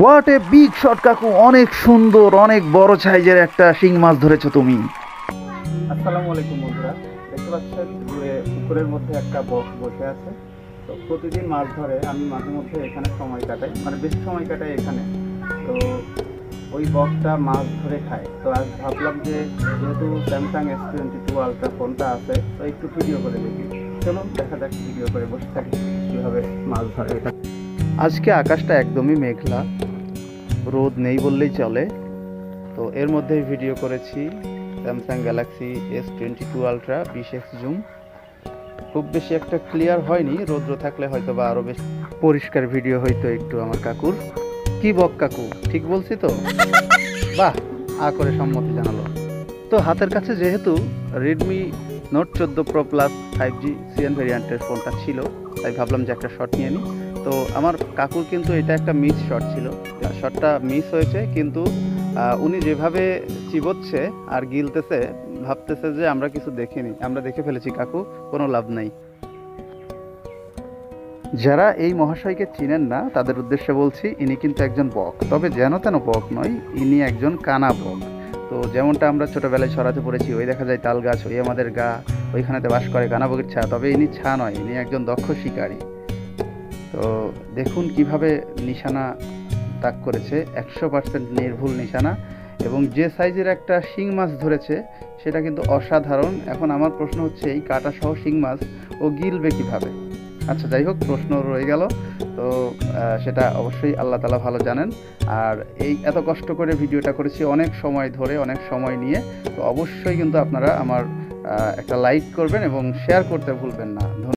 What a big shot কাকু, অনেক সুন্দর, অনেক বড় সাইজের একটা শিং মাছ ধরেছো তুমি। আসসালামু আলাইকুম বন্ধুরা, দেখতে পাচ্ছেন যে পুকুরের মধ্যে একটা বক বসে আছে। তো প্রতিদিন মাছ ধরে আমি মাঝে মধ্যে এখানে সময় কাটাই, মানে বেশি সময় কাটাই এখানে। তো ওই বকটা মাছ ধরে খায়। তো আজ ভাবলাম যে যেহেতু স্যামসাং S22 আলট্রা ফোনটা আছে, তো একটু ভিডিও করে দেখি। চলুন দেখা যাক, ভিডিও করে বসে থাকি কীভাবে মাছ ধরে এটা। আজকে আকাশটা একদমই মেঘলা, রোদ নেই বললেই চলে। তো এর মধ্যেই ভিডিও করেছি Samsung Galaxy S22 ultra 20x zoom. খুব বেশি একটা ক্লিয়ার হয়নি, রৌদ্র থাকলে হয়তো বা আরও বেশি পরিষ্কার ভিডিও হইতো একটু আমার কাকুর। কি বক কাকু, ঠিক বলছি তো? বাহ, করে সম্মতি জানালো। তো হাতের কাছে যেহেতু Redmi Note 14 Pro Plus 5G CN ভেরিয়েন্টের ফোনটা ছিল, তাই ভাবলাম যে একটা শট নিয়ে নিই। তো আমার কাকুর কিন্তু এটা একটা মিস শট ছিল, শটটা মিস হয়েছে, কিন্তু উনি যেভাবে চিবোচ্ছে আর গিলতেছে, ভাবতেছে যে আমরা কিছু দেখিনি, আমরা দেখে ফেলেছি কাকু, কোনো লাভ নাই। যারা এই মহাশয়কে চিনেন না তাদের উদ্দেশ্যে বলছি, ইনি কিন্তু একজন বক, তবে যেন তেন বক নয়, ইনি একজন কানা বক। তো যেমনটা আমরা ছোটোবেলায় ছড়াতে পড়েছি, ওই দেখা যায় তাল গাছ, ওই আমাদের গা, ওইখানেতে বাস করে কানা বকের ছা, তবে ইনি ছা নয়, ইনি একজন দক্ষ শিকারী। তো দেখুন কিভাবে নিশানা তাক করেছে, 100% নির্ভুল নিশানা, এবং যে সাইজের একটা শিং মাছ ধরেছে সেটা কিন্তু অসাধারণ। এখন আমার প্রশ্ন হচ্ছে, এই কাটা সহ শিং মাছ ও গিলবে কিভাবে? আচ্ছা, যাই হোক, প্রশ্ন রয়ে গেল। তো সেটা অবশ্যই আল্লাহ তাআলা ভালো জানেন। আর এই এত কষ্ট করে ভিডিওটা করেছি অনেক সময় ধরে, অনেক সময় নিয়ে। তো অবশ্যই কিন্তু আপনারা আমার একটা লাইক করবেন এবং শেয়ার করতে ভুলবেন না।